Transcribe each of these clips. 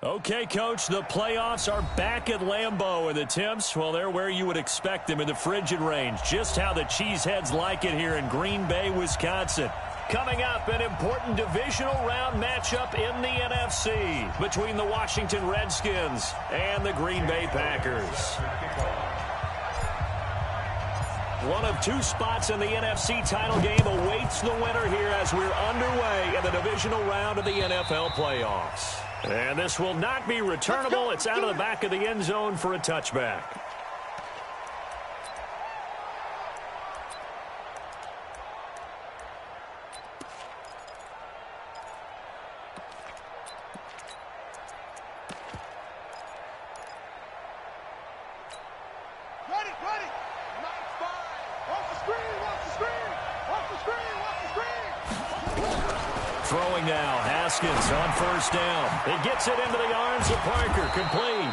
Okay, Coach, the playoffs are back at Lambeau, and the temps, well, they're where you would expect them in the frigid range. Just how the Cheeseheads like it here in Green Bay, Wisconsin. Coming up, an important divisional round matchup in the NFC between the Washington Redskins and the Green Bay Packers. One of two spots in the NFC title game awaits the winner here as we're underway in the divisional round of the NFL playoffs. And this will not be returnable. It's out of the back of the end zone for a touchback. Throwing now, Haskins on first down. He gets it into the arms of Parker, complete.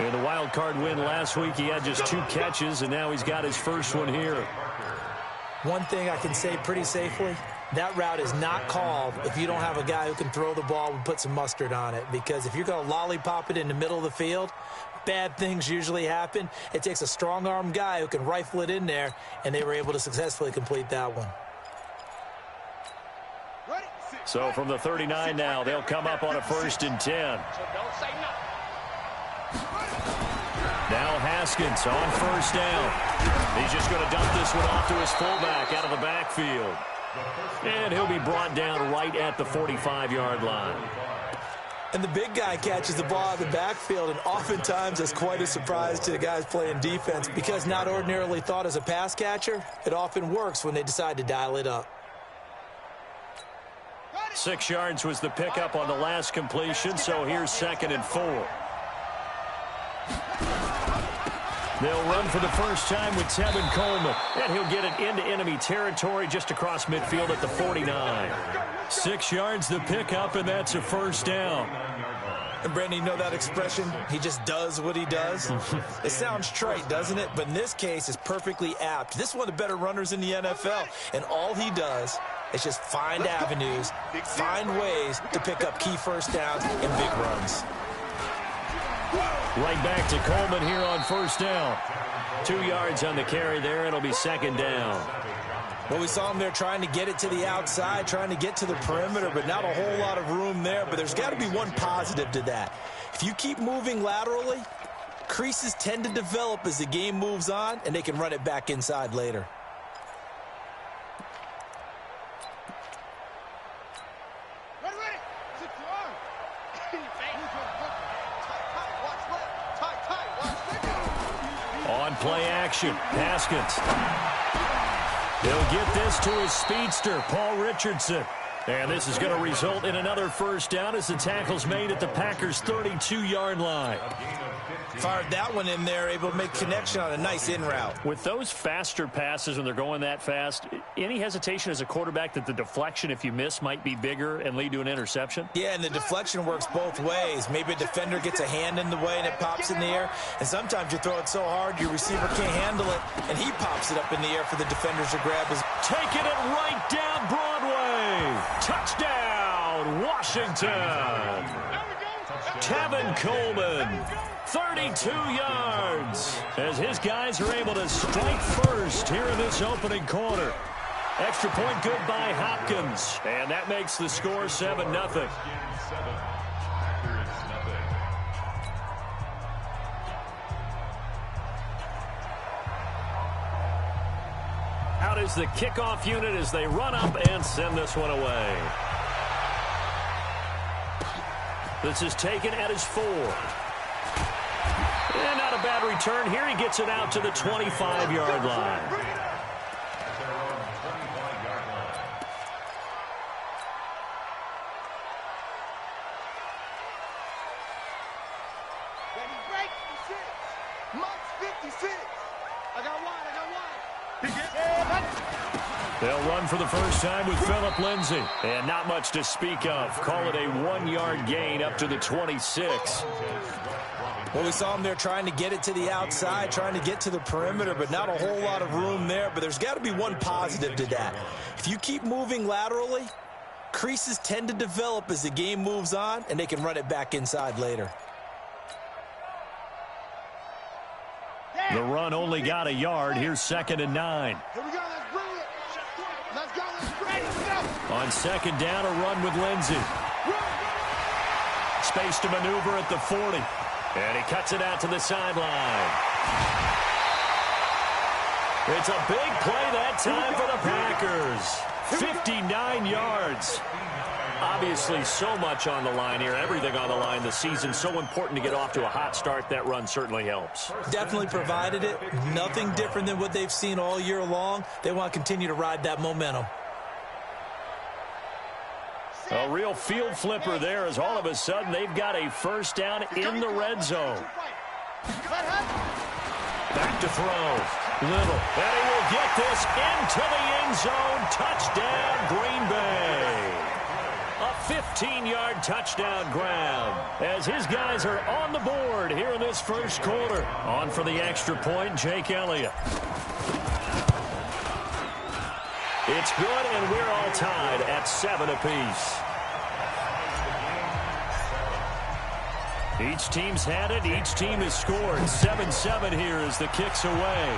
In the wild card win last week, he had just 2 catches, and now he's got his first one here. One thing I can say pretty safely, that route is not called if you don't have a guy who can throw the ball and put some mustard on it. Because if you're going to lollipop it in the middle of the field, bad things usually happen. It takes a strong-arm guy who can rifle it in there, and they were able to successfully complete that one. So from the 39 now, they'll come up on a 1st and 10. Now Haskins on first down. He's just going to dump this one off to his fullback out of the backfield. And he'll be brought down right at the 45-yard line. And the big guy catches the ball out of the backfield, and oftentimes that's quite a surprise to the guys playing defense because not ordinarily thought as a pass catcher, it often works when they decide to dial it up. 6 yards was the pickup on the last completion, so here's 2nd and 4. They'll run for the first time with Tevin Coleman, and he'll get it into enemy territory just across midfield at the 49. 6 yards the pickup, and that's a 1st down. And Brandon, you know that expression, he just does what he does? It sounds trite, doesn't it? But in this case, it's perfectly apt. This is one of the better runners in the NFL, and all he does is just find avenues, find ways to pick up key first downs and big runs. Right back to Coleman here on first down. 2 yards on the carry there. It'll be 2nd down. Well, we saw him there trying to get it to the outside, trying to get to the perimeter, but not a whole lot of room there. But there's got to be one positive to that. If you keep moving laterally, creases tend to develop as the game moves on, and they can run it back inside later. On play action, Haskins. He'll get this to his speedster, Paul Richardson. And this is going to result in another 1st down as the tackle's made at the Packers' 32-yard line. Fired that one in there, able to make connection on a nice in route. With those faster passes when they're going that fast, any hesitation as a quarterback that the deflection, if you miss, might be bigger and lead to an interception? Yeah, and the deflection works both ways. Maybe a defender gets a hand in the way and it pops in the air. And sometimes you throw it so hard your receiver can't handle it, and he pops it up in the air for the defenders to grab. Taking it right down Broadway. Touchdown, Washington. Tevin Coleman, 32 yards, as his guys are able to strike first here in this opening quarter. Extra point good by Hopkins, and that makes the score 7-0. Out is the kickoff unit as they run up and send this one away. This is taken at his 4. And not a bad return here. He gets it out to the 25-yard line. They'll run for the first time with Phillip Lindsay. And not much to speak of. Call it a 1-yard gain up to the 26. Well, we saw him there trying to get it to the outside, trying to get to the perimeter, but not a whole lot of room there. But there's got to be one positive to that. If you keep moving laterally, Creases tend to develop as the game moves on, and they can run it back inside later. The run only got a yard. Here's 2nd and 9. Here we go. Let's bring it. Let's go. Let's go. On 2nd down, a run with Lindsey. Space to maneuver at the 40. And he cuts it out to the sideline. It's a big play that time for the Packers. 59 yards. Obviously, so much on the line here. Everything on the line this season. So important to get off to a hot start. That run certainly helps. Definitely provided it. Nothing different than what they've seen all year long. They want to continue to ride that momentum. A real field flipper there as all of a sudden they've got a first down in the red zone. Back to throw. Little. And he will get this into the end zone. Touchdown, Green Bay. A 15-yard touchdown grab as his guys are on the board here in this first quarter. On for the extra point, Jake Elliott. It's good, and we're all tied at 7 apiece. Each team's had it. Each team has scored. 7-7 here as the kick's away.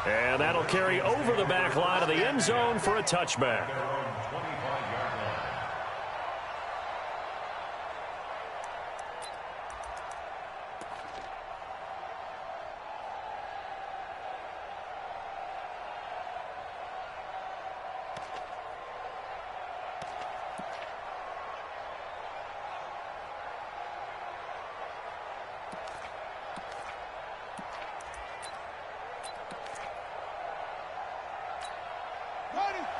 And that'll carry over the back line of the end zone for a touchback.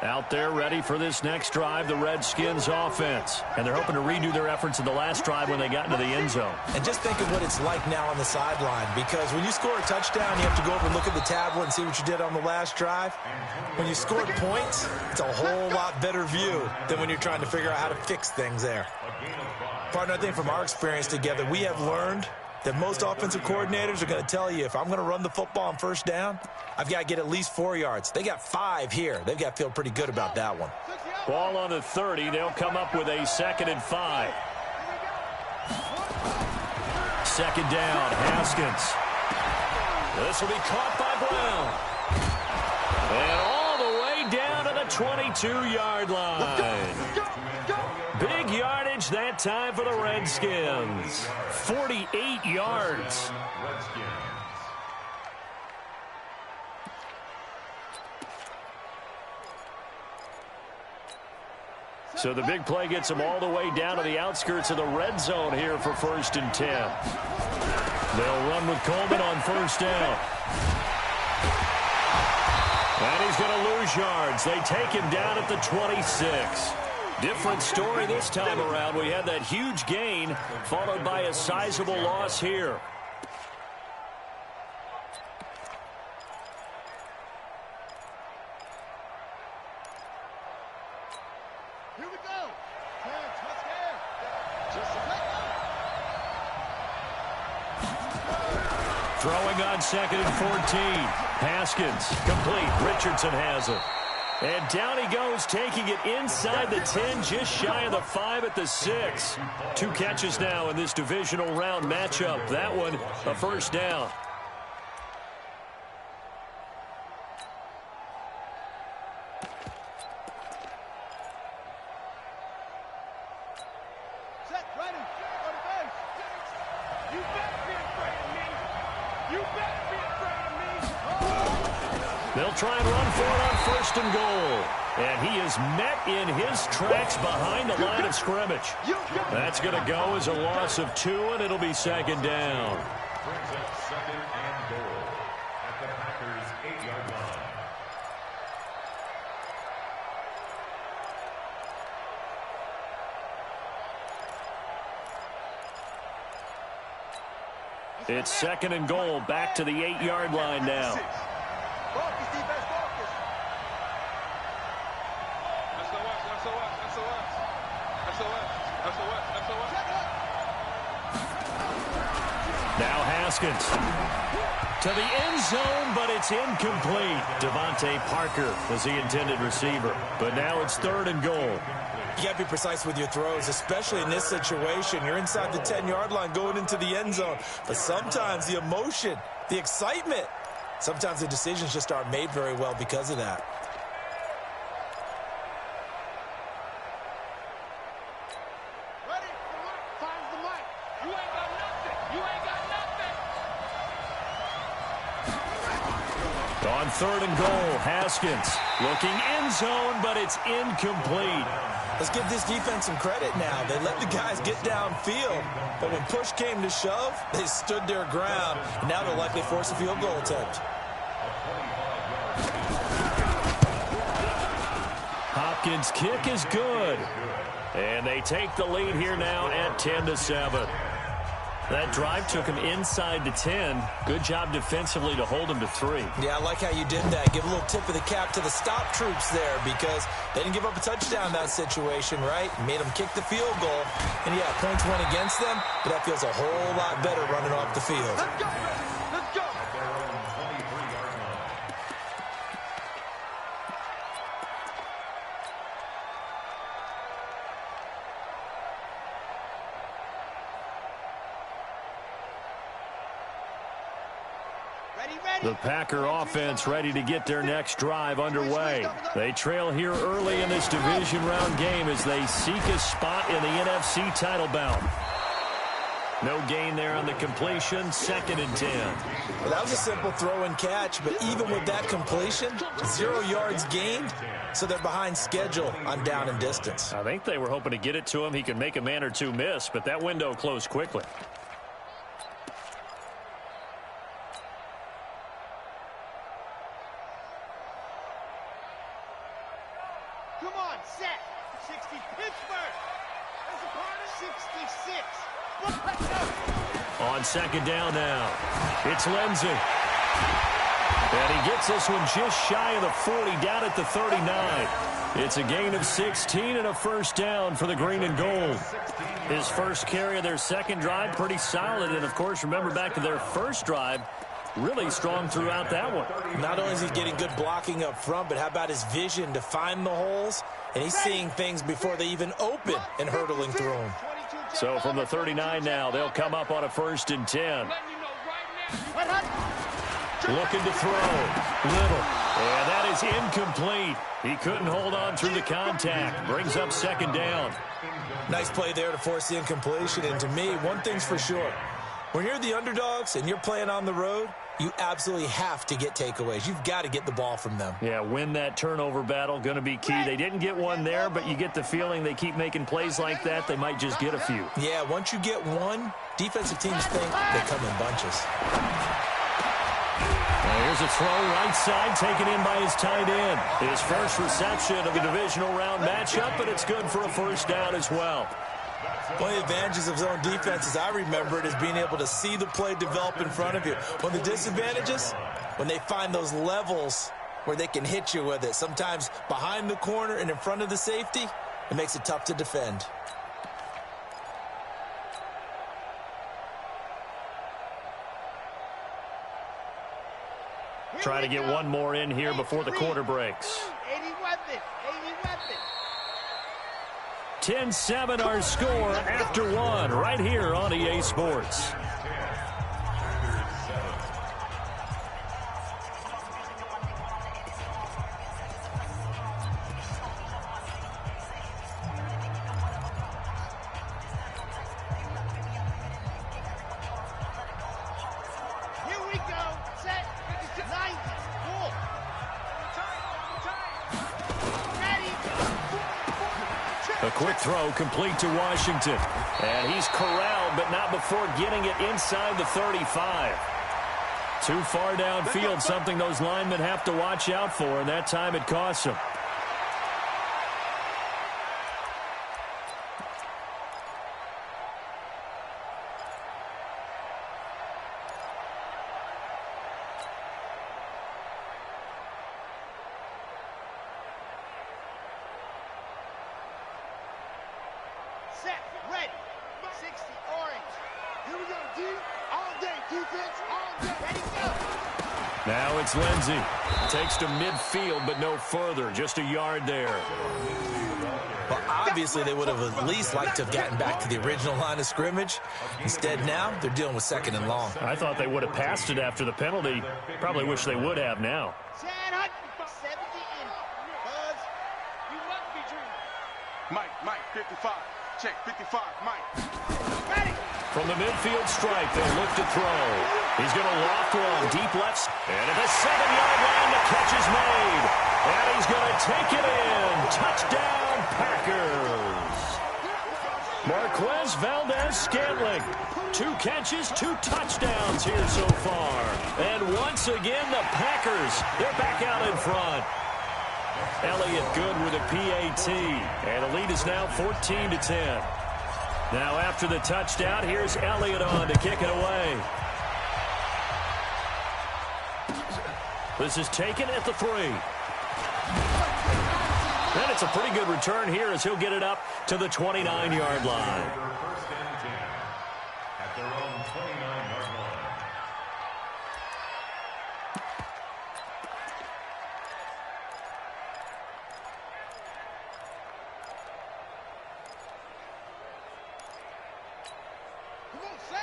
Out there ready for this next drive, the Redskins offense. And they're hoping to redo their efforts in the last drive when they got into the end zone. And just think of what it's like now on the sideline, because when you score a touchdown, you have to go over and look at the tablet and see what you did on the last drive. When you scored points, it's a whole lot better view than when you're trying to figure out how to fix things there. Partner, I think from our experience together, we have learned that most offensive coordinators are going to tell you, if I'm going to run the football on first down, I've got to get at least 4 yards. They got 5 here. They've got to feel pretty good about that one. Ball on the 30. They'll come up with a 2nd and 5. 2nd down, Haskins. This will be caught by Brown. And all the way down to the 22-yard line. Big yardage that time for the Redskins. 48 yards. So the big play gets them all the way down to the outskirts of the red zone here for 1st and 10. They'll run with Coleman on 1st down. And he's going to lose yards. They take him down at the 26. Different story this time around. We had that huge gain followed by a sizable loss here. Here we go. Throwing on 2nd and 14. Haskins complete. Richardson has it. And down he goes, taking it inside the 10, just shy of the 5 at the 6. 2 catches now in this divisional round matchup. That one, a first down. Set, ready, on the base. You better be afraid of me. You better be afraid of me. They'll try and run for it on 1st and goal. And he is met in his tracks behind the line of scrimmage. That's going to go as a loss of 2, and it'll be 2nd down. Brings up 2nd and goal at the Packers' 8-yard line. It's 2nd and goal, back to the 8-yard line now. Now Haskins. To the end zone, but it's incomplete. Devontae Parker was the intended receiver. But now it's 3rd and goal. You got to be precise with your throws, especially in this situation. You're inside the 10-yard line going into the end zone. But sometimes the emotion, the excitement, sometimes the decisions just aren't made very well because of that. Ready? The mic. Find the mic. You ain't got nothing. You ain't got nothing. On 3rd and goal, Haskins looking end zone, but it's incomplete. Let's give this defense some credit now. They let the guys get downfield, but when push came to shove, they stood their ground, and now they'll likely force a field goal attempt. Hopkins' kick is good. And they take the lead here now at 10-7. That drive took him inside the 10. Good job defensively to hold him to 3. Yeah, I like how you did that. Give a little tip of the cap to the stop troops there because they didn't give up a touchdown in that situation, right? Made them kick the field goal. And, yeah, points went against them, but that feels a whole lot better running off the field. Let's go. Let's go. The Packer offense ready to get their next drive underway. They trail here early in this division round game as they seek a spot in the NFC title bout. No gain there on the completion, 2nd and 10. Well, that was a simple throw and catch, but even with that completion, 0 yards gained, so they're behind schedule on down and distance. I think they were hoping to get it to him. He could make a man or two miss, but that window closed quickly. Come on, set. 60 Pittsburgh. That's a part of 66. On 2nd down now, it's Lindsey. And he gets this one just shy of the 40, down at the 39. It's a gain of 16 and a 1st down for the green and gold. His first carry of their 2nd drive, pretty solid. And, of course, remember back to their 1st drive, really strong throughout that one. Not only is he getting good blocking up front, but how about his vision to find the holes? And he's seeing things before they even open and hurtling through them. So from the 39 now, they'll come up on a 1st and 10. Looking to throw. Little. And that is incomplete. He couldn't hold on through the contact. Brings up 2nd down. Nice play there to force the incompletion. And to me, one thing's for sure. When you're the underdogs and you're playing on the road, you absolutely have to get takeaways. You've got to get the ball from them. Yeah, win that turnover battle, going to be key. They didn't get one there, but you get the feeling they keep making plays like that, they might just get a few. Yeah, once you get one, defensive teams think they come in bunches. Well, here's a throw right side taken in by his tight end. His first reception of the divisional round matchup, but it's good for a 1st down as well. One of the advantages of zone defense, as I remember it, is being able to see the play develop in front of you. One of the disadvantages, when they find those levels where they can hit you with it, sometimes behind the corner and in front of the safety, it makes it tough to defend. Try to get one more in here before the quarter breaks. 80 weapon. 80 weapon. 10-7 our score after 1 right here on EA Sports. Here we go. Set. 90. Cool. Ready. A quick throw complete to Washington. And he's corralled, but not before getting it inside the 35. Too far downfield, something those linemen have to watch out for, and that time it costs them. Set. Ready. 60 orange. Here we go, D. On day, defense all day. Ready, go. Now it's Lindsey. Takes to midfield, but no further. Just a yard there. Well, obviously, they would have at least liked to have gotten back to the original line of scrimmage. Instead, now they're dealing with 2nd and long. I thought they would have passed it after the penalty. Probably wish they would have now. 70 in. Buzz, you must be dreaming. Mike, 55. Check, 55, Mike. Ready. From the midfield stripe, they look to throw. He's going to loft one, deep left. And at the 7-yard line, the catch is made. And he's going to take it in. Touchdown, Packers. Marquez Valdez-Scantling. 2 catches, 2 touchdowns here so far. And once again, the Packers, they're back out in front. Elliott good with a PAT. And the lead is now 14-10. Now after the touchdown, here's Elliott on to kick it away. This is taken at the 3. And it's a pretty good return here as he'll get it up to the 29-yard line. First and 10 at their own 29-yard line.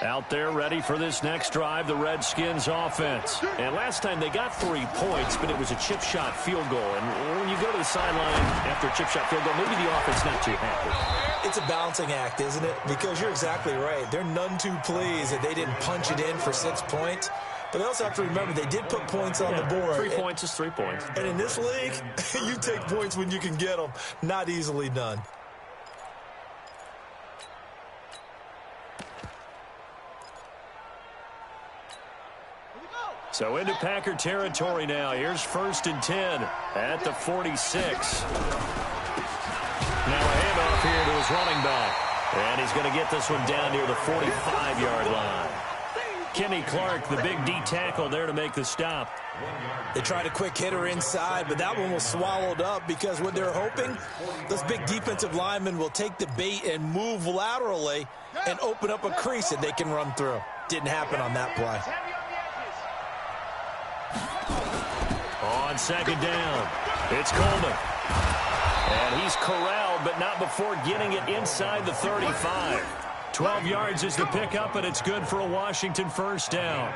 Out there ready for this next drive, the Redskins offense. And last time they got 3 points, but it was a chip shot field goal. And when you go to the sideline after a chip shot field goal, maybe the offense not too happy. It's a balancing act, isn't it? Because you're exactly right. They're none too pleased that they didn't punch it in for 6 points. But they also have to remember they did put points on the board. 3 points is 3 points. And in this league, you take points when you can get them. Not easily done. So into Packer territory now. Here's 1st and 10 at the 46. Now a handoff here to his running back. And he's going to get this one down near the 45-yard line. Kenny Clark, the big D tackle there to make the stop. They tried a quick hitter inside, but that one was swallowed up because what they're hoping, those big defensive linemen will take the bait and move laterally and open up a crease that they can run through. Didn't happen on that play. On 2nd down, it's Coleman. And he's corralled, but not before getting it inside the 35. 12 yards is the pickup, and it's good for a Washington 1st down.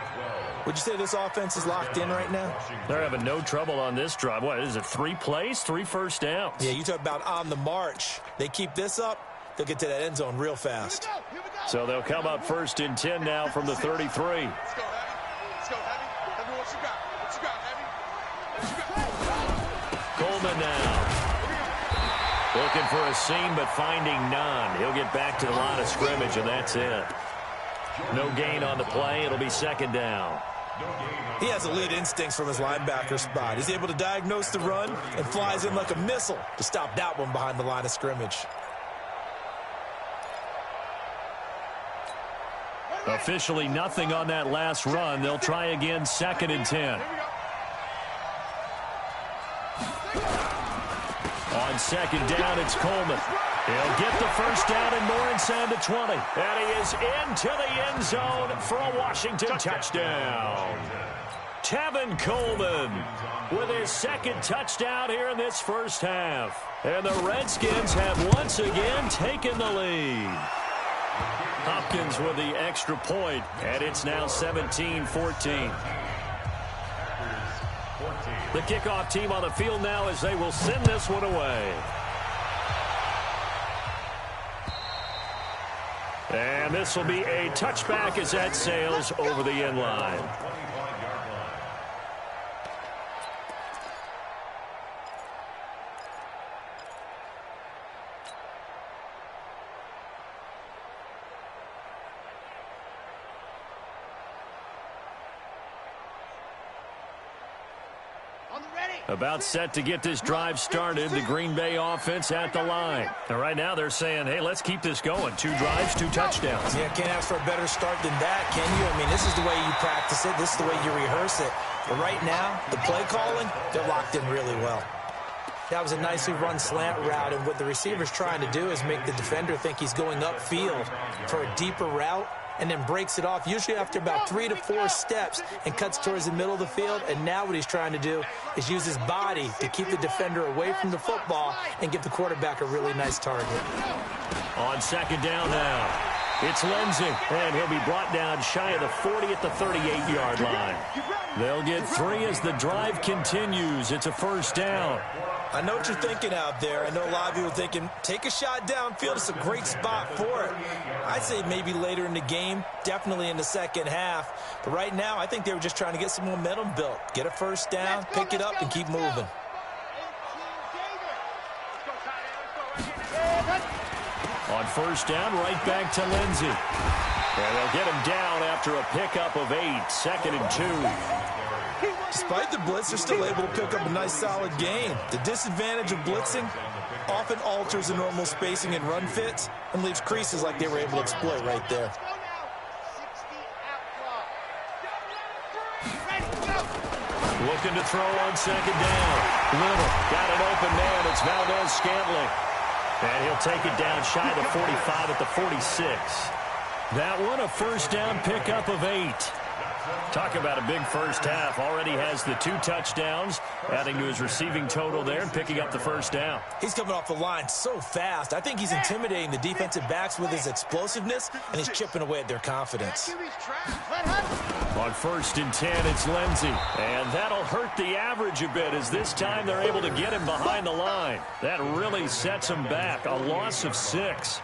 Would you say this offense is locked in right now? They're having no trouble on this drive. What is it, 3 plays, 3 first downs? Yeah, you talk about on the march. They keep this up, they'll get to that end zone real fast. So they'll come up 1st and 10 now from the 33. Let's go, Heavy. Let's go, Heavy. Heavy, what you got? What you got, Heavy? What you got? Coleman now. Looking for a seam, but finding none. He'll get back to the line of scrimmage, and that's it. No gain on the play. It'll be 2nd down. He has elite instincts from his linebacker spot. He's able to diagnose the run and flies in like a missile to stop that one behind the line of scrimmage. Officially nothing on that last run. They'll try again 2nd and 10. On 2nd down, it's Coleman. He'll get the 1st down and more inside the 20. And he is into the end zone for a Washington touchdown. Tevin Coleman with his 2nd touchdown here in this 1st half. And the Redskins have once again taken the lead. Hopkins with the extra point, and it's now 17-14. The kickoff team on the field now as they will send this one away. And this will be a touchback as that sails over the end line. About set to get this drive started, the Green Bay offense at the line. And right now they're saying, hey, let's keep this going. 2 drives, 2 touchdowns. Yeah, can't ask for a better start than that, can you? I mean, this is the way you practice it. This is the way you rehearse it. But right now, the play calling, they're locked in really well. That was a nicely run slant route, and what the receiver's trying to do is make the defender think he's going upfield for a deeper route, and then breaks it off, usually after about 3 to 4 steps, and cuts towards the middle of the field. And now what he's trying to do is use his body to keep the defender away from the football and give the quarterback a really nice target. On second down now, it's Lindsey, and he'll be brought down shy of the 40 at the 38-yard line. They'll get 3 as the drive continues. It's a first down. I know what you're thinking out there. I know a lot of you are thinking, take a shot downfield. It's a great spot for it. I'd say maybe later in the game, definitely in the second half. But right now, I think they were just trying to get some momentum built. Get a first down, pick it up, and keep moving. On first down, right back to Lindsey. And they'll get him down after a pickup of 8, 2nd and 2. Despite the blitz, they're still able to pick up a nice, solid gain. The disadvantage of blitzing often alters the normal spacing and run fits and leaves creases like they were able to exploit right there. Looking to throw on second down. Little got an open man. It's Valdez-Scantling. And he'll take it down shy of the 45 at the 46. That one, a first down pickup of 8. Talk about a big first half. Already has the 2 touchdowns, adding to his receiving total there and picking up the first down. He's coming off the line so fast. I think he's intimidating the defensive backs with his explosiveness, and he's chipping away at their confidence. On first and 10, it's Lindsey. And that'll hurt the average a bit as this time they're able to get him behind the line. That really sets him back. A loss of 6.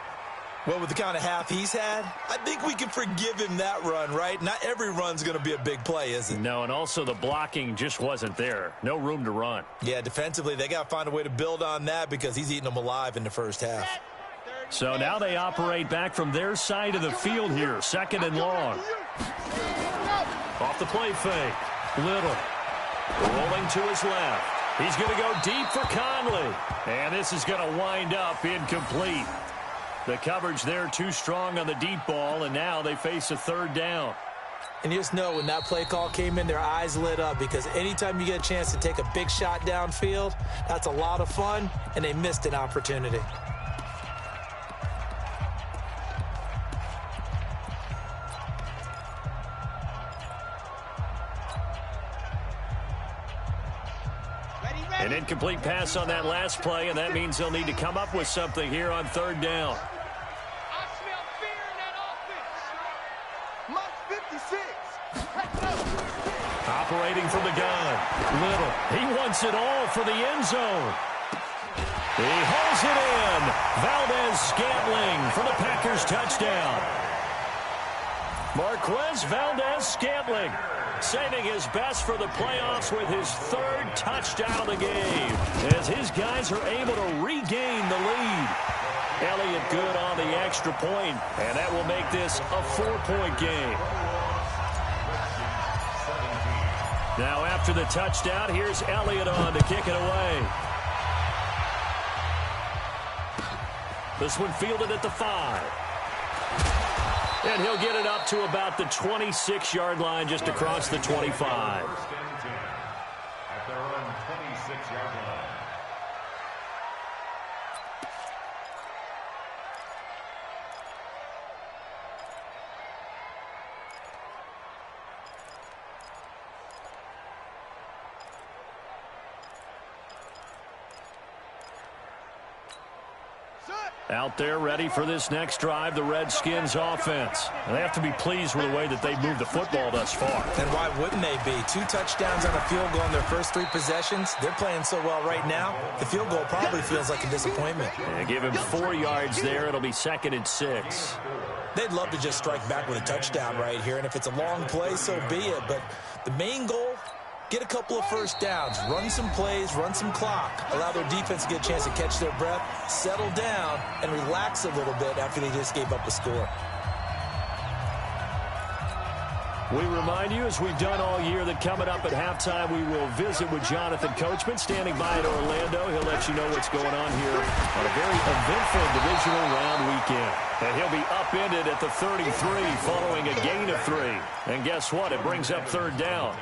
Well, with the kind of half he's had, I think we can forgive him that run, right? Not every run's going to be a big play, is it? No, and also the blocking just wasn't there. No room to run. Yeah, defensively, they got to find a way to build on that because he's eating them alive in the first half. So now they operate back from their side of the field here, 2nd and long. Off the play fake. Little. Rolling to his left. He's going to go deep for Conley. And this is going to wind up incomplete. The coverage there too strong on the deep ball, and now they face a 3rd down. And you just know when that play call came in, their eyes lit up because anytime you get a chance to take a big shot downfield, that's a lot of fun, and they missed an opportunity. An incomplete pass on that last play, and that means they'll need to come up with something here on 3rd down. Operating from the gun. Little. He wants it all for the end zone. He hauls it in. Valdez-Scantling for the Packers touchdown. Marquez Valdez-Scantling saving his best for the playoffs with his 3rd touchdown of the game as his guys are able to regain the lead. Elliott good on the extra point, and that will make this a 4-point game. Now after the touchdown, here's Elliott on to kick it away. This one fielded at the 5. And he'll get it up to about the 26-yard line just across the 25. At their own 26-yard line. Out there ready for this next drive, the Redskins offense. And they have to be pleased with the way that they've moved the football thus far. And why wouldn't they be? 2 touchdowns on a field goal in their first 3 possessions. They're playing so well right now, the field goal probably feels like a disappointment. Yeah, give him 4 yards there. It'll be 2nd and 6. They'd love to just strike back with a touchdown right here, and if it's a long play, so be it. But the main goal, get a couple of first downs, run some plays, run some clock, allow their defense to get a chance to catch their breath, settle down, and relax a little bit after they just gave up a score. We remind you, as we've done all year, that coming up at halftime, we will visit with Jonathan Coachman, standing by at Orlando. He'll let you know what's going on here on a very eventful divisional round weekend. And he'll be upended at the 33 following a gain of 3. And guess what? It brings up 3rd down.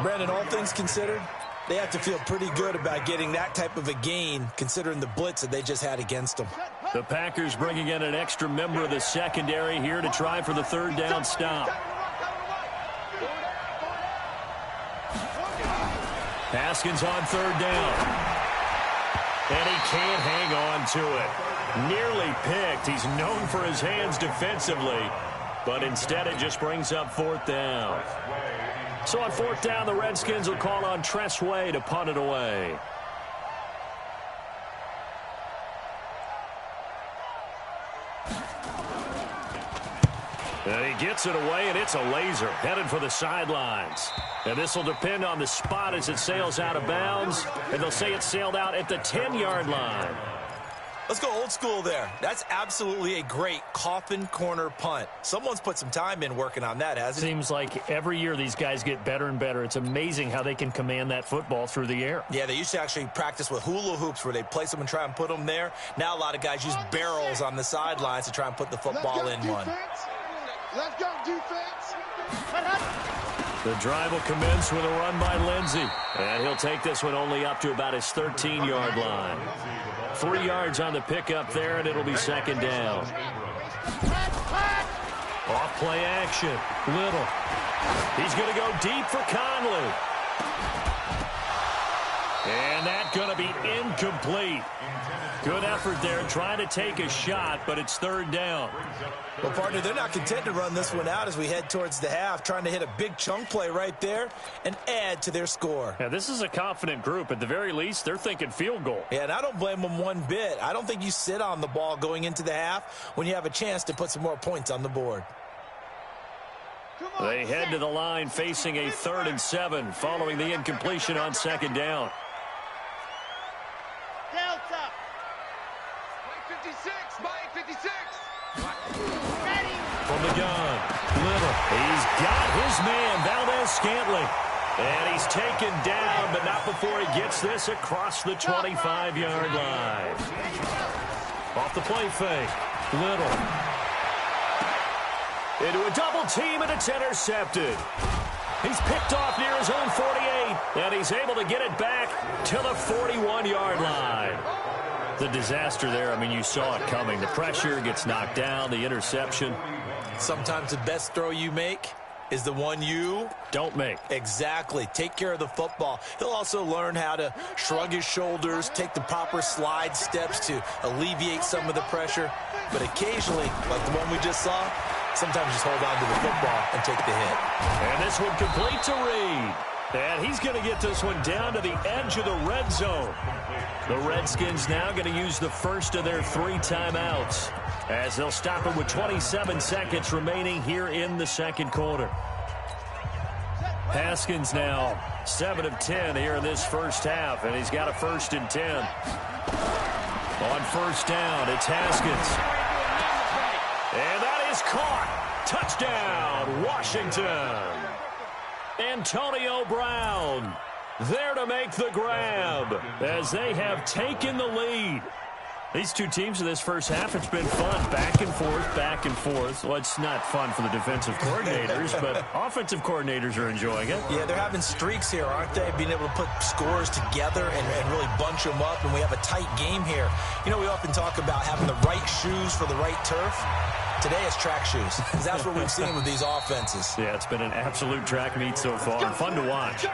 Brandon, all things considered, They have to feel pretty good about getting that type of a gain, considering the blitz that they just had against them. The Packers bringing in an extra member of the secondary here to try for the third down stop. Haskins on third down. And he can't hang on to it. Nearly picked. He's known for his hands defensively, but instead it just brings up fourth down. So on fourth down, the Redskins will call on Tressway to punt it away. And he gets it away, and it's a laser headed for the sidelines. And this will depend on the spot as it sails out of bounds. And they'll say it sailed out at the 10-yard line. Let's go old school there. That's absolutely a great coffin corner punt. Someone's put some time in working on that, hasn't it? Seems like every year these guys get better and better. It's amazing how they can command that football through the air. Yeah, they used to actually practice with hula hoops where they place them and try and put them there. Now a lot of guys use barrels on the sidelines to try and put the football in one. Let's go, defense. The drive will commence with a run by Lindsey. And he'll take this one only up to about his 13-yard line. 3 yards on the pickup there, and it'll be second down. Off play action. Little. He's going to go deep for Conley. And that's going to be incomplete. Good effort there trying to take a shot, but it's third down. Well, partner, they're not content to run this one out as we head towards the half, trying to hit a big chunk play right there and add to their score. Yeah, this is a confident group. At the very least, they're thinking field goal. Yeah, and I don't blame them one bit. I don't think you sit on the ball going into the half when you have a chance to put some more points on the board. They head to the line facing a 3rd and 7 following the incompletion on second down. Delta. Mike 56, Mike 56. From the gun, Little. He's got his man, Valdez-Scantling. And he's taken down, but not before he gets this across the 25-yard line. Off the play fake, Little. Into a double team, and it's intercepted. He's picked off near his own 48, and he's able to get it back to the 41-yard line. The disaster there, I mean, you saw it coming. The pressure gets knocked down, the interception. Sometimes the best throw you make is the one you don't make. Exactly. Take care of the football. He'll also learn how to shrug his shoulders, take the proper slide steps to alleviate some of the pressure. But occasionally, like the one we just saw, sometimes just hold on to the football and take the hit. And this one complete to Reed. And he's going to get this one down to the edge of the red zone. The Redskins now going to use the first of their 3 timeouts as they'll stop it with 27 seconds remaining here in the second quarter. Haskins now 7 of 10 here in this first half, and he's got a 1st and 10. On first down, it's Haskins. And that is caught. Touchdown, Washington. Antonio Brown there to make the grab as they have taken the lead. These two teams in this first half, it's been fun. Back and forth, back and forth. Well, it's not fun for the defensive coordinators, but offensive coordinators are enjoying it. Yeah, they're having streaks here, aren't they? Being able to put scores together and really bunch them up, and we have a tight game here. You know, we often talk about having the right shoes for the right turf. Today it's track shoes, because that's what we've seen with these offenses. Yeah, it's been an absolute track meet so far. Fun to watch.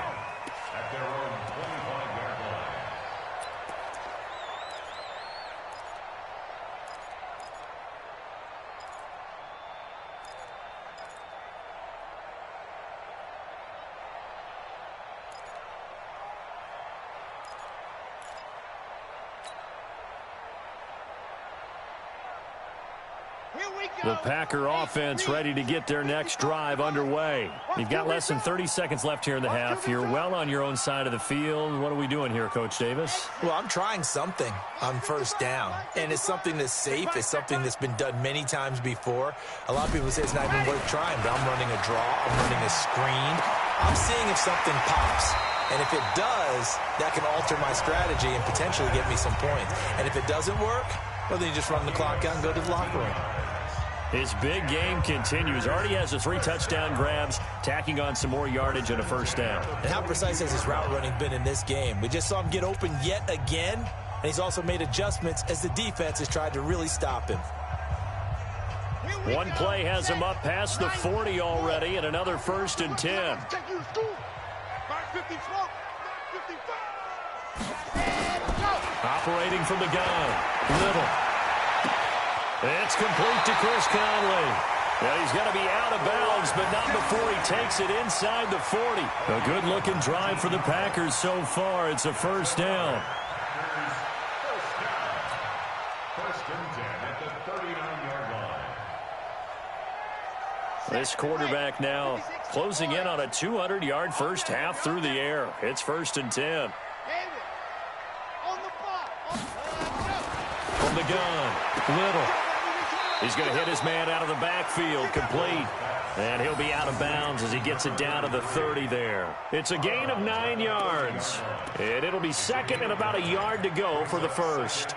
The Packer offense ready to get their next drive underway. You've got less than 30 seconds left here in the half. You're well on your own side of the field. What are we doing here, Coach Davis? Well, I'm trying something on first down, and it's something that's safe. It's something that's been done many times before. A lot of people say it's not even worth trying, but I'm running a draw. I'm running a screen. I'm seeing if something pops. And if it does, that can alter my strategy and potentially get me some points. And if it doesn't work, well, then you just run the clock out and go to the locker room. His big game continues. Already has the 3 touchdown grabs, tacking on some more yardage and a first down. And how precise has his route running been in this game? We just saw him get open yet again, and he's also made adjustments as the defense has tried to really stop him. One play has him up past the 40 already, and another 1st and 10. Operating from the gun, Little. It's complete to Chris Conley. Well, he's going to be out of bounds, but not before he takes it inside the 40. A good-looking drive for the Packers so far. It's a first down. First and 10 at the 39-yard line. This quarterback now closing in on a 200-yard first half through the air. It's 1st and 10. From the gun, Little. He's going to hit his man out of the backfield, complete. And he'll be out of bounds as he gets it down to the 30 there. It's a gain of 9 yards. And it'll be second and about a yard to go for the first.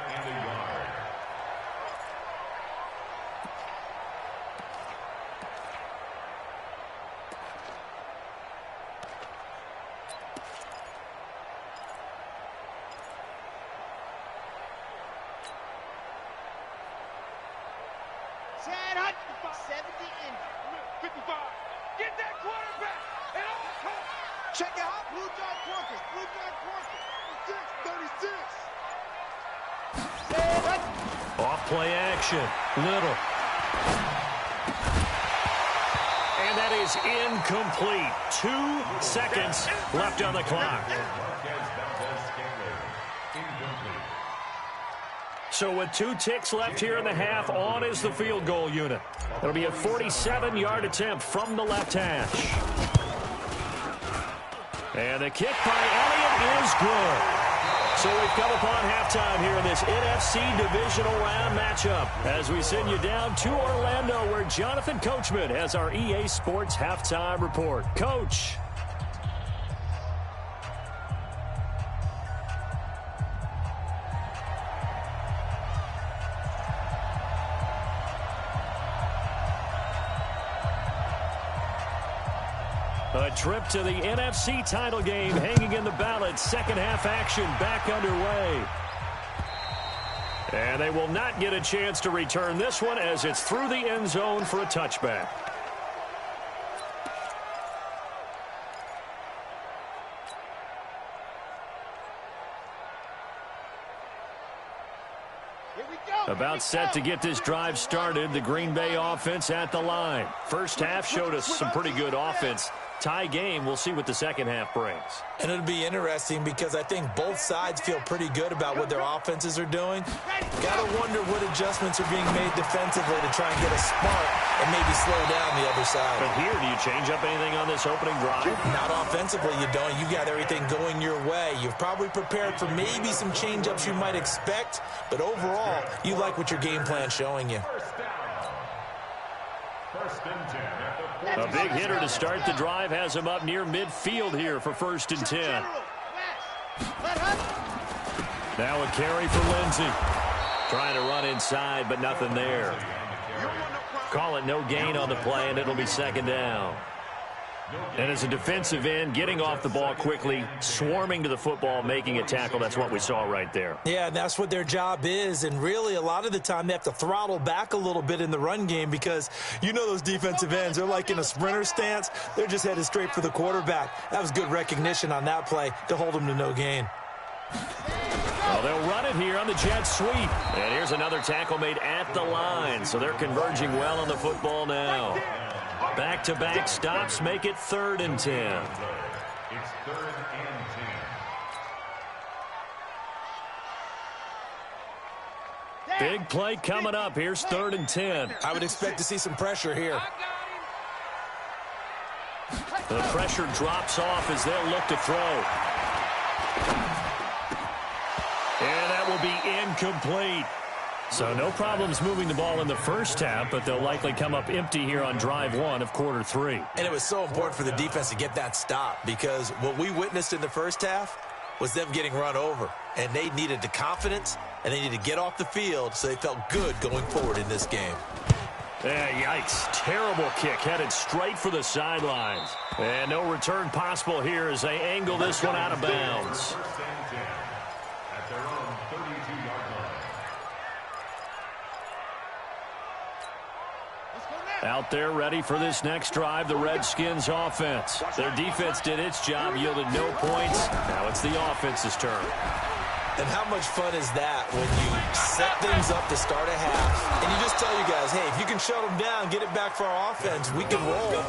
Play action, Little. And that is incomplete. 2 seconds left on the clock. So with 2 ticks left here in the half, on is the field goal unit. It'll be a 47-yard attempt from the left hash. And the kick by Elliott is good. So we've come upon halftime here in this NFC Divisional Round matchup as we send you down to Orlando where Jonathan Coachman has our EA Sports Halftime Report. Coach. A trip to the NFC title game hanging in the balance. Second half action back underway. And they will not get a chance to return this one as it's through the end zone for a touchback. About set to get this drive started. The Green Bay offense at the line. First half showed us some pretty good offense. Tie game. We'll see what the second half brings. And it'll be interesting because I think both sides feel pretty good about what their offenses are doing. Got to wonder what adjustments are being made defensively to try and get a spark and maybe slow down the other side. But here, do you change up anything on this opening drive? Not offensively, you don't. You got everything going your way. You've probably prepared for maybe some change-ups you might expect, but overall, you like what your game plan's showing you. First and 10 at the A big hitter to start the drive has him up near midfield here for 1st and 10. Now a carry for Lindsey. Trying to run inside, but nothing there. Call it no gain on the play, and it'll be second down. And as a defensive end, getting off the ball quickly, swarming to the football, making a tackle, that's what we saw right there. Yeah, that's what their job is, and really a lot of the time they have to throttle back a little bit in the run game because you know those defensive ends, they're like in a sprinter stance. They're just headed straight for the quarterback. That was good recognition on that play to hold them to no gain. Well, they'll run it here on the jet sweep. And here's another tackle made at the line, so they're converging well on the football now. Back-to-back stops make it 3rd and 10. It's 3rd and 10. Big play coming up. Here's 3rd and 10. I would expect to see some pressure here. The pressure drops off as they'll look to throw. And that will be incomplete. So no problems moving the ball in the first half, but they'll likely come up empty here on drive 1 of quarter 3. And it was so important for the defense to get that stop because what we witnessed in the first half was them getting run over. And they needed the confidence, and they needed to get off the field so they felt good going forward in this game. Yikes. Terrible kick headed straight for the sidelines. And no return possible here as they angle this one out of bounds. At their own 32-yard line. Out there ready for this next drive, the Redskins offense. Their defense did its job, yielded no points. Now it's the offense's turn. And how much fun is that when you set things up to start a half and you just tell you guys, hey, if you can shut them down, get it back for our offense, we can roll.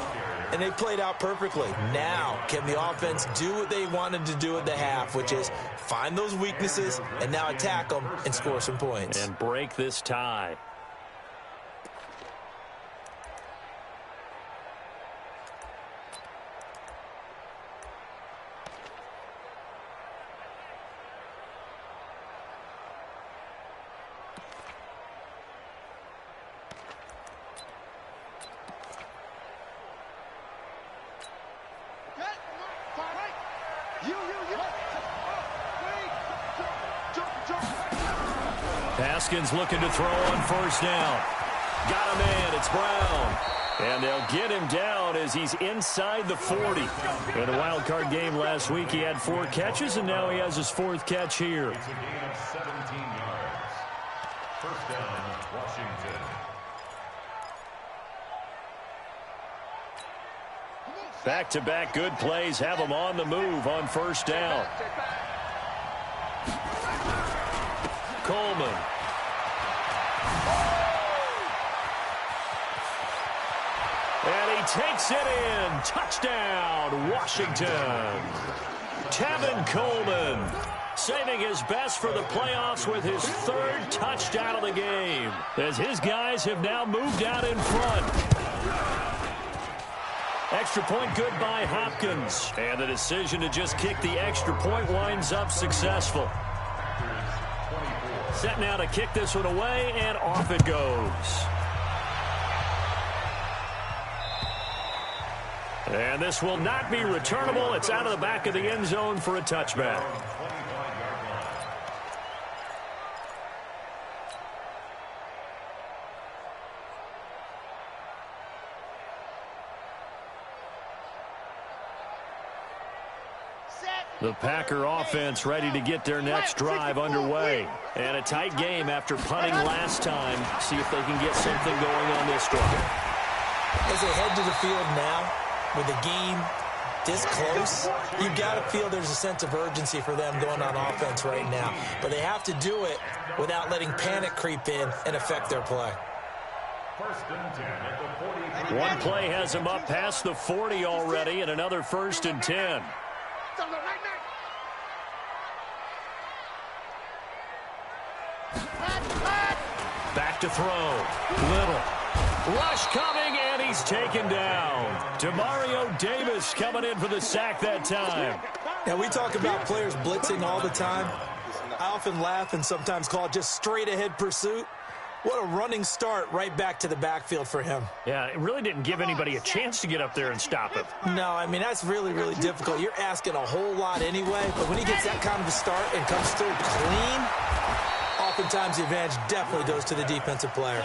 And they played out perfectly. Now, can the offense do what they wanted to do at the half, which is find those weaknesses and now attack them and score some points. And break this tie. Haskins looking to throw on first down. Got a man. It's Brown. And they'll get him down as he's inside the 40. In the wild card game last week, he had 4 catches, and now he has his 4th catch here. It's a gain of 17 yards. First down, Washington. Back-to-back good plays have him on the move on first down. Coleman. And he takes it in. Touchdown, Washington. Tevin Coleman saving his best for the playoffs with his 3rd touchdown of the game, as his guys have now moved out in front. Extra point good by Hopkins. And the decision to just kick the extra point winds up successful. Set now to kick this one away, and off it goes. And this will not be returnable. It's out of the back of the end zone for a touchback. The Packer offense ready to get their next drive underway. And a tight game after punting last time. See if they can get something going on this drive. As they head to the field now, with the game this close, you've got to feel there's a sense of urgency for them going on offense right now. But they have to do it without letting panic creep in and affect their play. First and 10 at the 40. One play has them up past the 40 already, and another 1st and 10. Back to throw. Little. Rush coming, and he's taken down. Demario Davis coming in for the sack that time. Now, we talk about players blitzing all the time. I often laugh and sometimes call it just straight-ahead pursuit. What a running start right back to the backfield for him. Yeah, it really didn't give anybody a chance to get up there and stop him. No, I mean, that's really, really difficult. You're asking a whole lot anyway, but when he gets that kind of a start and comes through clean, oftentimes the advantage definitely goes to the defensive player.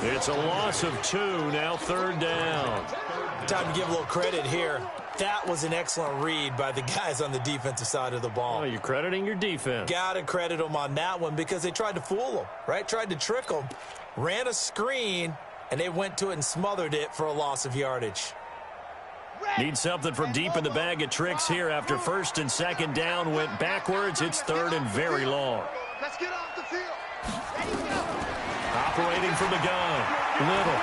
It's a loss of 2, now 3rd down. Time to give a little credit here. That was an excellent read by the guys on the defensive side of the ball. Oh, you're crediting your defense. Got to credit them on that one because they tried to fool them, right? Tried to trick them, ran a screen, and they went to it and smothered it for a loss of yardage. Need something from deep in the bag of tricks here after 1st and 2nd down went backwards. It's 3rd and very long. Let's get off the field. Operating from the gun. Little.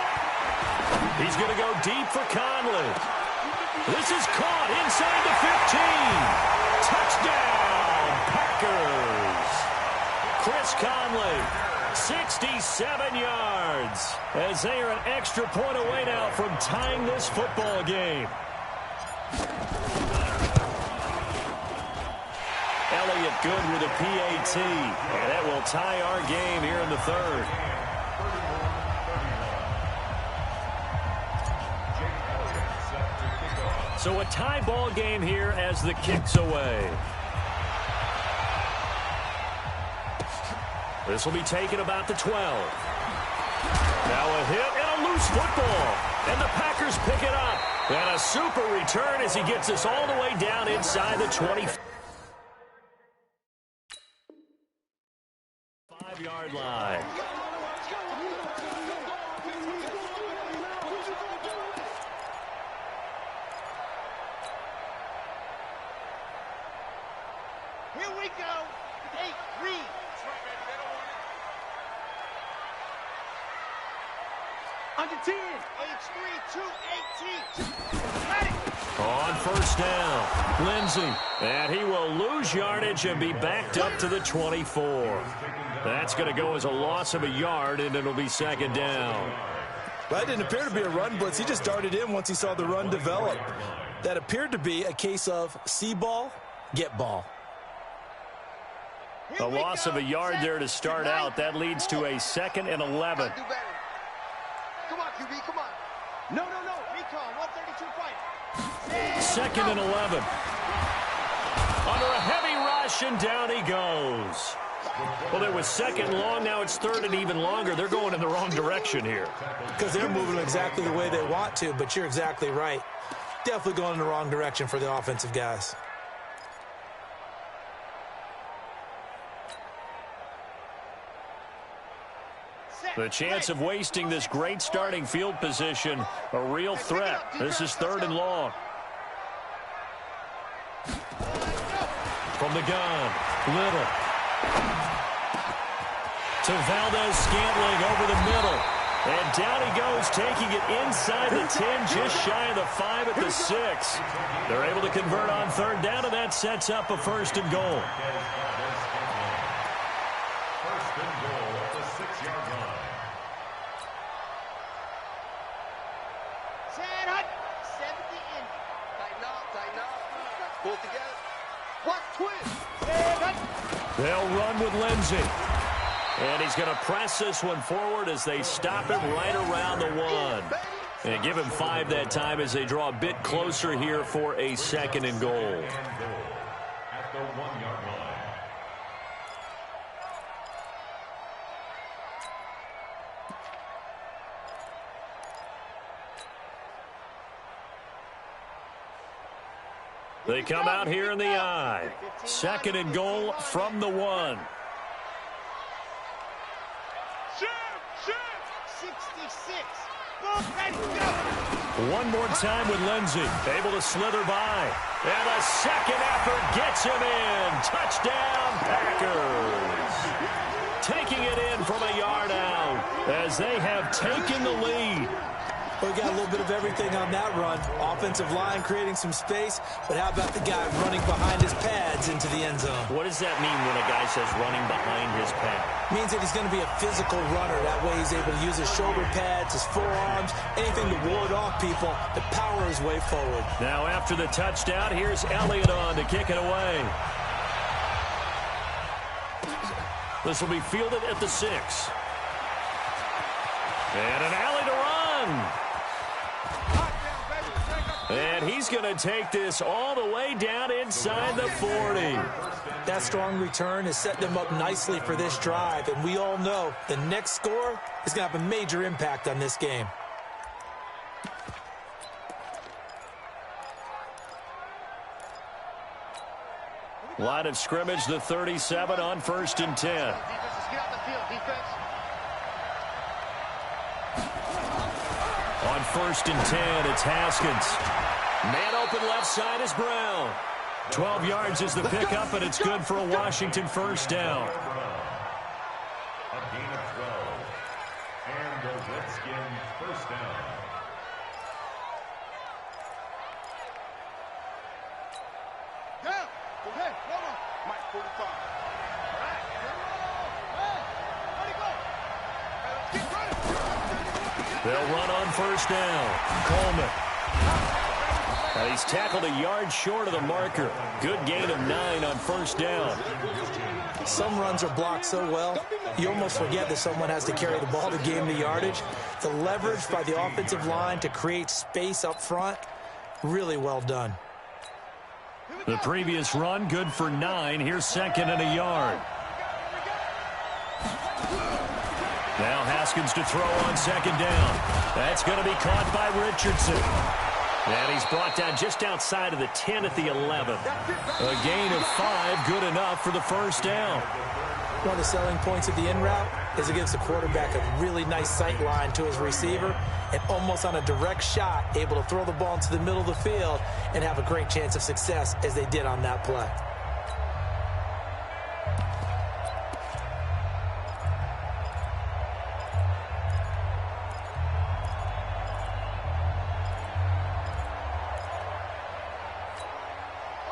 He's going to go deep for Conley. This is caught inside the 15. Touchdown, Packers. Chris Conley, 67 yards. As they are an extra point away now from tying this football game. Elliott good with a PAT. And that will tie our game here in the 3rd. So a tie ball game here as the kick's away. This will be taken about the 12. Now a hit and a loose football. And the Packers pick it up. And a super return as he gets us all the way down inside the 25-yard line. Here we go. 8, read. That's right, baby. They don't want it. Under 10. H3, 2, 18. On first down, Lindsey. And he will lose yardage and be backed up to the 24. That's going to go as a loss of a yard, and it'll be second down. Well, it didn't appear to be a run blitz. He just darted in once he saw the run develop. That appeared to be a case of see ball, get ball. A loss of a yard there to start out. That leads to a 2nd and 11. Come on, QB, come on. No. Recon, 132 fight. 2nd and 11. Under a heavy rush, and down he goes. Well, it was 2nd long. Now it's 3rd and even longer. They're going in the wrong direction here. Because they're moving exactly the way they want to, but you're exactly right. Definitely going in the wrong direction for the offensive guys. The chance of wasting this great starting field position, a real threat. This is 3rd and long. From the gun, Little. To Valdez-Scantling over the middle. And down he goes, taking it inside the 10, just shy of the 5 at the 6. They're able to convert on 3rd down, and that sets up a 1st and goal. First and goal at the 6-yard line. Pull together. What twist? They'll run with Lindsey. And he's going to press this one forward as they stop it right around the 1. And give him 5 that time as they draw a bit closer here for a 2nd and goal. At the 1-yard line. They come out here in the I. 2nd and goal from the 1. 66. Ready, go. One more time with Lindsey. Able to slither by. And a second effort gets him in. Touchdown, Packers. Taking it in from a yard out as they have taken the lead. We got a little bit of everything on that run. Offensive line creating some space, but how about the guy running behind his pads into the end zone? What does that mean when a guy says running behind his pad? Means that he's going to be a physical runner. That way he's able to use his shoulder pads, his forearms, anything to ward off people to power his way forward. Now after the touchdown, here's Elliott on to kick it away. This will be fielded at the 6. And an alley to run. And he's going to take this all the way down inside the 40. That strong return has set them up nicely for this drive, and we all know the next score is going to have a major impact on this game. Line of scrimmage, the 37 on 1st and 10. Defense, get out the field, defense. On 1st and 10, it's Haskins. Man open left side is Brown. 12 yards is the pickup, and it's good for a Washington 1st down. A gain of 12. And the Redskins 1st down. Down. Okay, hold on. Mike, 45. All right. Hey, let's keep running. They'll run on 1st down. Coleman. And he's tackled a yard short of the marker. Good gain of 9 on 1st down. Some runs are blocked so well, you almost forget that someone has to carry the ball to gain the yardage. The leverage by the offensive line to create space up front, really well done. The previous run, good for 9. Here's 2nd and a yard. Now Haskins to throw on second down. That's going to be caught by Richardson. And he's brought down just outside of the 10 at the 11. A gain of 5, good enough for the first down. One of the selling points of the in route is it gives the quarterback a really nice sight line to his receiver and almost on a direct shot able to throw the ball into the middle of the field and have a great chance of success as they did on that play.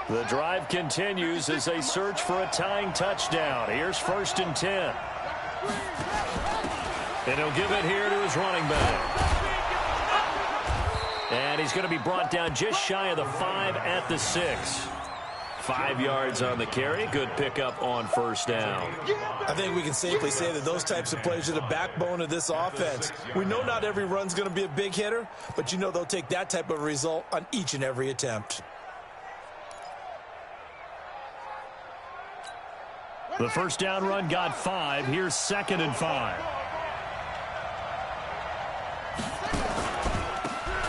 The drive continues as they search for a tying touchdown. Here's 1st and 10. And he'll give it here to his running back. And he's going to be brought down just shy of the 5 at the 6. 5 yards on the carry. Good pickup on first down. I think we can safely say that those types of plays are the backbone of this offense. We know not every run's going to be a big hitter, but you know they'll take that type of result on each and every attempt. The first down run got 5. Here's 2nd and 5.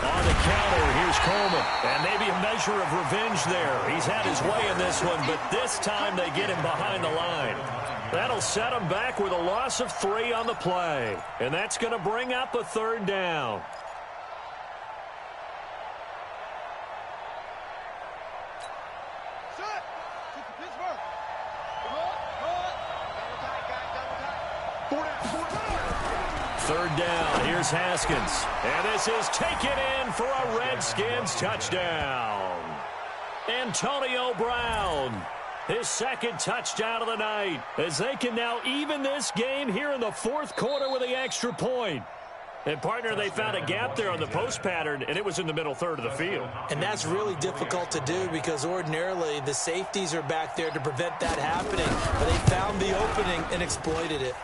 On the counter, here's Coleman. And maybe a measure of revenge there. He's had his way in this one, but this time they get him behind the line. That'll set him back with a loss of 3 on the play. And that's going to bring up a 3rd down. Third down, here's Haskins. And this is taken in for a Redskins touchdown. Antonio Brown, his 2nd touchdown of the night, as they can now even this game here in the 4th quarter with the extra point. And, partner, they found a gap there on the post pattern, and it was in the middle third of the field. And that's really difficult to do because ordinarily the safeties are back there to prevent that happening. But they found the opening and exploited it.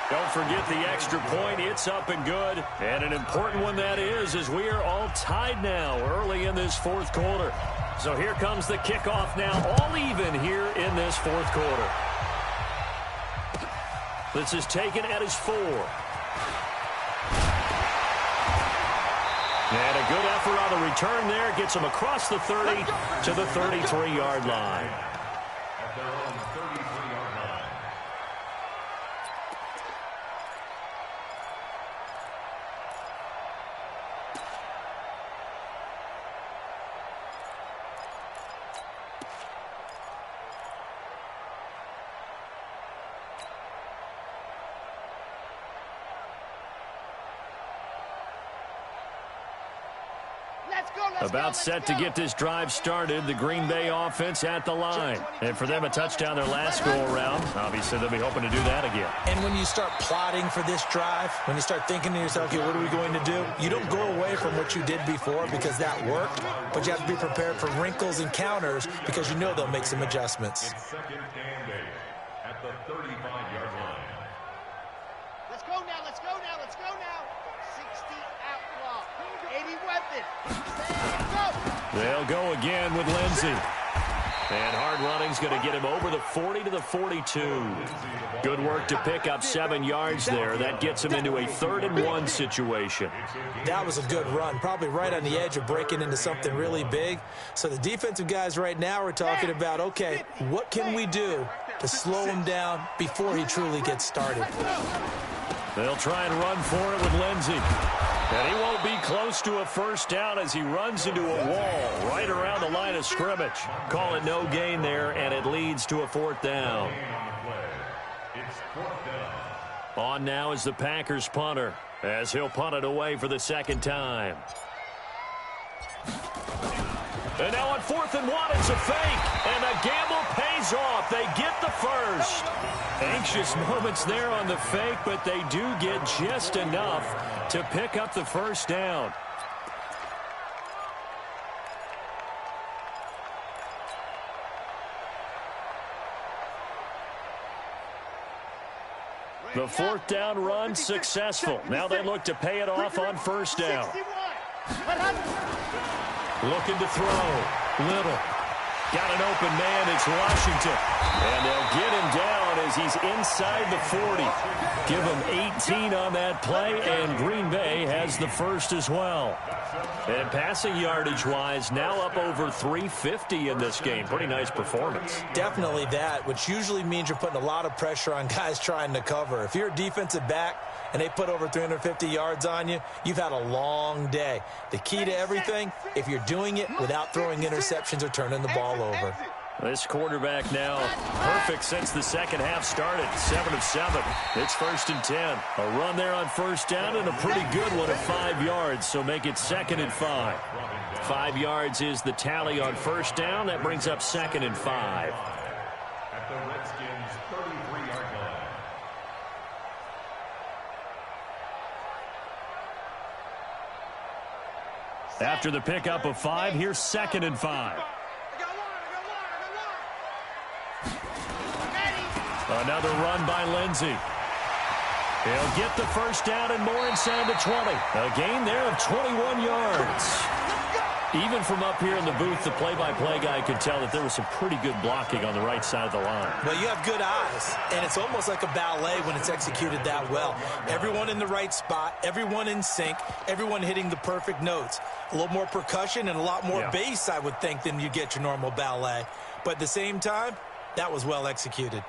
Don't forget the extra point. It's up and good. And an important one that is, as we are all tied now early in this 4th quarter. So here comes the kickoff now, all even here in this 4th quarter. This is taken at his 4. And a good effort on the return there. Gets him across the 30 to the 33-yard line. At their own 33-yard line. About set to get this drive started, the Green Bay offense at the line. And for them, a touchdown their last go-around. Obviously, they'll be hoping to do that again. And when you start plotting for this drive, when you start thinking to yourself, okay, what are we going to do? You don't go away from what you did before because that worked, but you have to be prepared for wrinkles and counters because you know they'll make some adjustments. It's 2nd and 8 at the 35-yard line. Let's go now, let's go now, let's go now. 60 out block. 80 weapon. They'll go again with Lindsey. And hard running's going to get him over the 40 to the 42. Good work to pick up 7 yards there. That gets him into a 3rd and 1 situation. That was a good run, probably right on the edge of breaking into something really big. So the defensive guys right now are talking about, okay, what can we do to slow him down before he truly gets started? They'll try and run for it with Lindsey. And he won't be close to a first down as he runs into a wall right around the line of scrimmage. Call it no gain there, and it leads to a 4th down. It's 4th down. On now is the Packers punter, as he'll punt it away for the 2nd time. And now on 4th and 1, it's a fake. And the gamble pays off. They get the first. Anxious moments there on the fake, but they do get just enough to pick up the first down. The 4th down run successful. Now they look to pay it off on first down. Looking to throw. Little. Got an open man. It's Washington. And they'll get him down as he's inside the 40. Give him 18 on that play, and Green Bay has the first as well. And passing yardage-wise, now up over 350 in this game. Pretty nice performance. Definitely that, which usually means you're putting a lot of pressure on guys trying to cover. If you're a defensive back and they put over 350 yards on you, you've had a long day. The key to everything, if you're doing it without throwing interceptions or turning the ball over. This quarterback now perfect since the second half started. 7 of 7. It's 1st and 10. A run there on first down and a pretty good one at 5 yards, so make it 2nd and 5. 5 yards is the tally on first down. That brings up 2nd and 5. At the Redskins' 33-yard line. After the pickup of 5, here's 2nd and 5. Another run by Lindsey. He'll get the first down and more inside the 20. A gain there of 21 yards. Even from up here in the booth, the play-by-play guy could tell that there was some pretty good blocking on the right side of the line. Well, you have good eyes, and it's almost like a ballet when it's executed that well. Everyone in the right spot, everyone in sync, everyone hitting the perfect notes. A little more percussion and a lot more bass, I would think, than you get your normal ballet. But at the same time, that was well executed.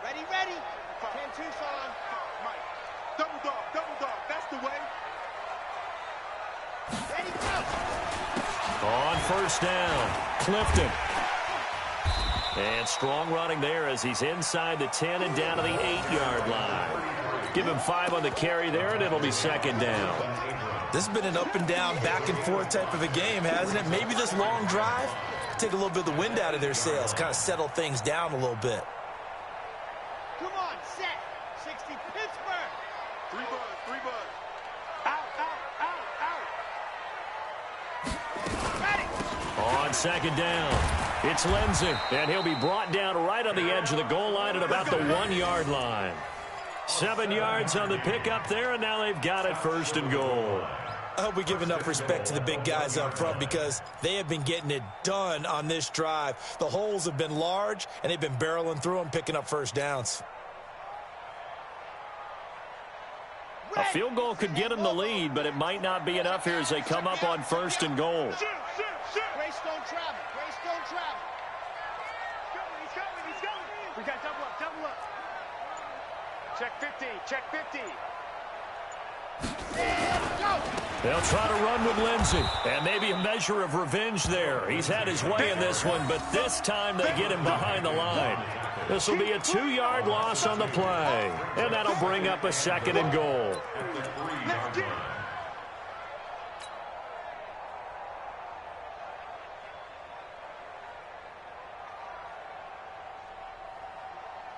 Ready. 10-2, son. Mike. Double dog. That's the way. Ready, go. On first down, Clifton. And strong running there as he's inside the 10 and down to the 8-yard line. Give him 5 on the carry there, and it'll be 2nd down. This has been an up and down, back and forth type of a game, hasn't it? Maybe this long drive, take a little bit of the wind out of their sails, kind of settle things down a little bit. Come on, set. 60 Pittsburgh. 3 buds. Out. Ready. On 2nd down, it's Lindsey, and he'll be brought down right on the edge of the goal line at about the 1-yard line. 7 yards on the pickup there, and now they've got it 1st and goal. I hope we give enough respect to the big guys up front because they have been getting it done on this drive. The holes have been large, and they've been barreling through them, picking up first downs. A field goal could get them the lead, but it might not be enough here as they come up on 1st and goal. Grace don't travel. He's going. We got double up. Check 50. They'll try to run with Lindsey, and maybe a measure of revenge there. He's had his way in this one, but this time they get him behind the line. This will be a 2-yard loss on the play, and that'll bring up a 2nd and goal.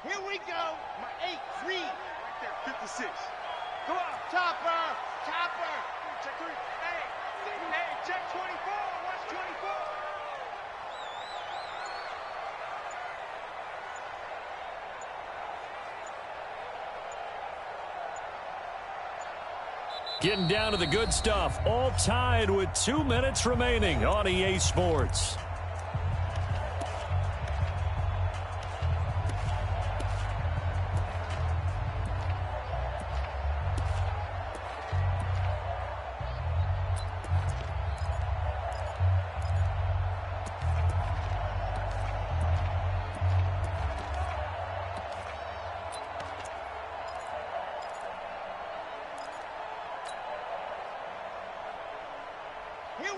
Here we go. My 8-3. Right there, 56. Go on, Topper. Check 3. Hey, check 24. Watch 24. Getting down to the good stuff. All tied with 2 minutes remaining on EA Sports.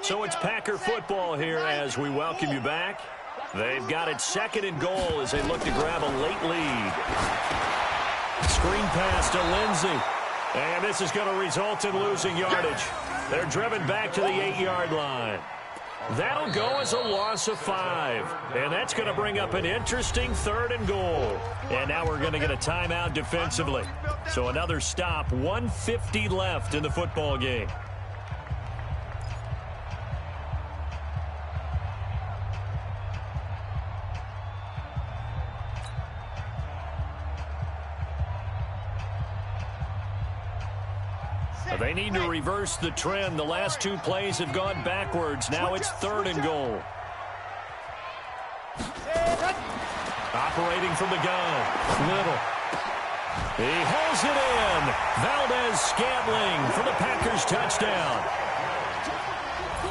So it's Packer football here as we welcome you back. They've got it 2nd and goal as they look to grab a late lead. Screen pass to Lindsey. And this is going to result in losing yardage. They're driven back to the 8-yard line. That'll go as a loss of 5. And that's going to bring up an interesting 3rd and goal. And now we're going to get a timeout defensively. So another stop, 1:50 left in the football game. They need to reverse the trend. The last two plays have gone backwards. Now it's 3rd and goal. Operating from the gun. Little. He holds it in. Valdez-Scantling for the Packers touchdown.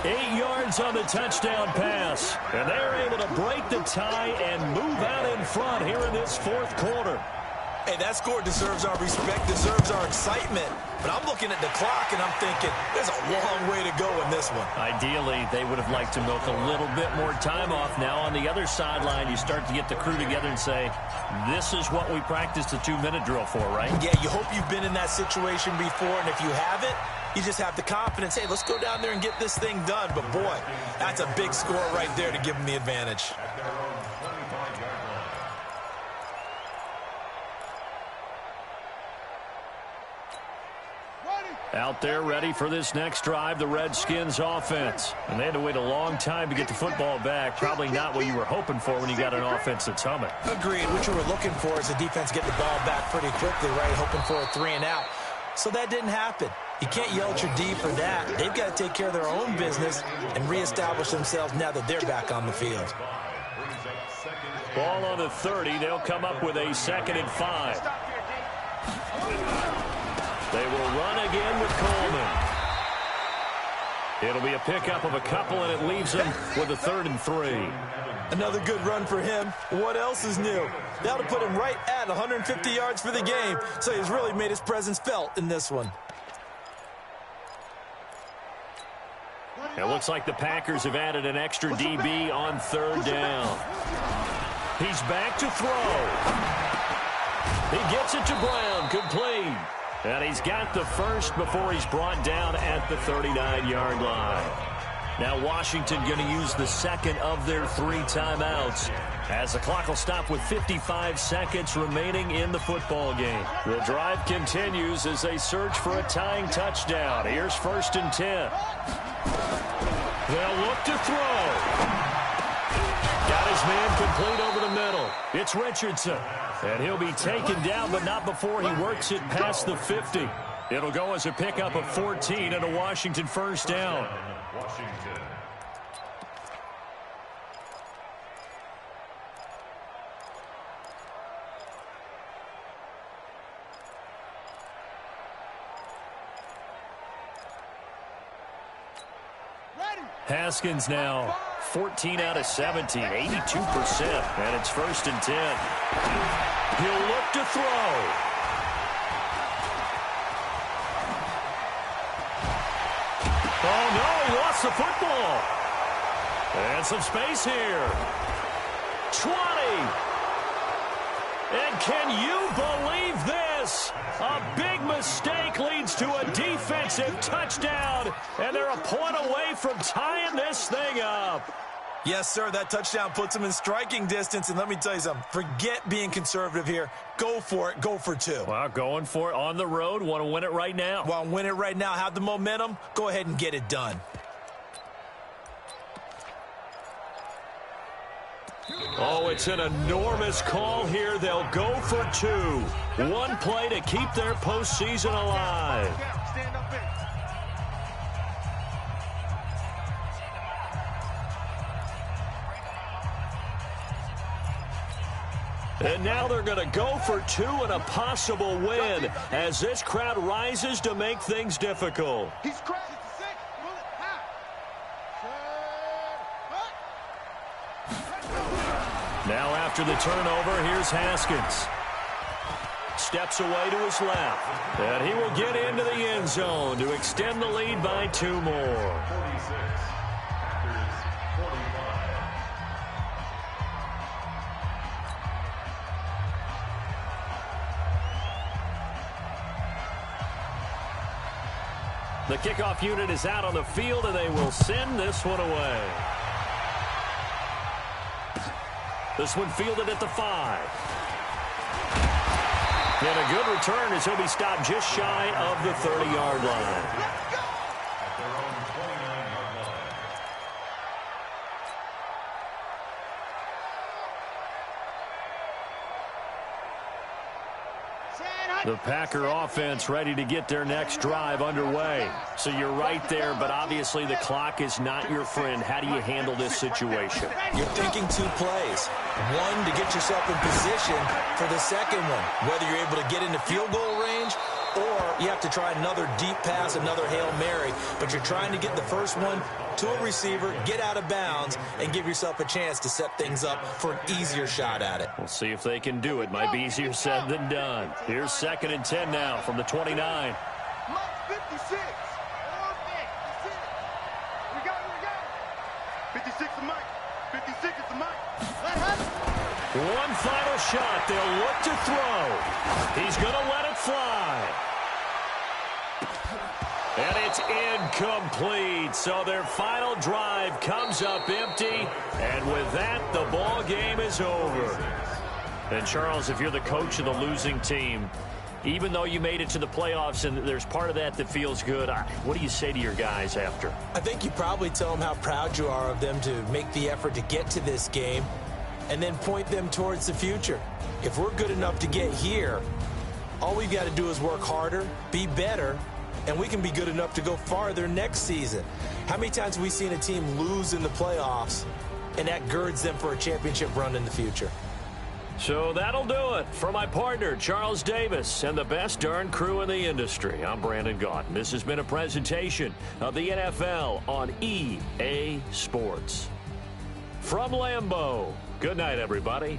8 yards on the touchdown pass. And they're able to break the tie and move out in front here in this 4th quarter. Hey, that score deserves our respect, deserves our excitement. But I'm looking at the clock, and I'm thinking there's a long way to go in this one. Ideally, they would have liked to milk a little bit more time off. Now on the other sideline, you start to get the crew together and say, this is what we practiced a 2-minute drill for, right? Yeah, you hope you've been in that situation before, and if you haven't, you just have the confidence, hey, let's go down there and get this thing done. But, boy, that's a big score right there to give them the advantage. Out there ready for this next drive, the Redskins offense. And they had to wait a long time to get the football back. Probably not what you were hoping for when you got an offense that's humming. Agreed. What you were looking for is the defense get the ball back pretty quickly, right? Hoping for a 3 and out. So that didn't happen. You can't yell at your D for that. They've got to take care of their own business and reestablish themselves now that they're back on the field. Ball on the 30. They'll come up with a 2nd and 5. They will run again with Coleman. It'll be a pickup of a couple, and it leaves them with a 3rd and 3. Another good run for him. What else is new? That'll put him right at 150 yards for the game, so he's really made his presence felt in this one. It looks like the Packers have added an extra DB on 3rd down. He's back to throw. He gets it to Brown, complete. And he's got the first before he's brought down at the 39-yard line. Now Washington going to use the 2nd of their 3 timeouts as the clock will stop with 55 seconds remaining in the football game. The drive continues as they search for a tying touchdown. Here's 1st and 10. They'll look to throw. Got his man complete over the middle. It's Richardson. And he'll be taken down, but not before he works it past the 50. It'll go as a pickup of 14 and a Washington 1st down. Haskins now 14 out of 17, 82%, and it's 1st and 10. He'll look to throw. Oh, no, he lost the football. And some space here. 20. And can you believe this? A big mistake leads to a defensive touchdown, and they're a point away from tying this thing up. Yes, sir, that touchdown puts them in striking distance, and let me tell you something. Forget being conservative here. Go for it. Go for 2. Well, going for it on the road. Want to win it right now. Want to win it right now. Have the momentum. Go ahead and get it done. Oh, it's an enormous call here. They'll go for 2. One play to keep their postseason alive. And now they're going to go for 2 and a possible win as this crowd rises to make things difficult. He's crazy. Now after the turnover, here's Haskins. Steps away to his left. And he will get into the end zone to extend the lead by 2 more. The kickoff unit is out on the field, and they will send this one away. This one fielded at the 5. And a good return as he'll be stopped just shy of the 30-yard line. The Packer offense ready to get their next drive underway. So you're right there, but obviously the clock is not your friend. How do you handle this situation? You're thinking 2 plays. One, to get yourself in position for the second one, whether you're able to get into field goal range or you have to try another deep pass, another Hail Mary, but you're trying to get the first one to a receiver, get out of bounds, and give yourself a chance to set things up for an easier shot at it. We'll see if they can do it. Might be easier said than done. Here's 2nd and 10 now from the 29. Mike 56. 56. We got it. 56 to Mike. 56 is to Mike. One final shot. They'll look to throw. He's going to let it fly. And it's incomplete. So their final drive comes up empty. And with that, the ball game is over. And Charles, if you're the coach of the losing team, even though you made it to the playoffs and there's part of that that feels good, what do you say to your guys after? I think you probably tell them how proud you are of them to make the effort to get to this game and then point them towards the future. If we're good enough to get here, all we've got to do is work harder, be better, and we can be good enough to go farther next season. How many times have we seen a team lose in the playoffs, and that girds them for a championship run in the future? So that'll do it for my partner, Charles Davis, and the best darn crew in the industry. I'm Brandon Gaudin. This has been a presentation of the NFL on EA Sports. From Lambeau, good night, everybody.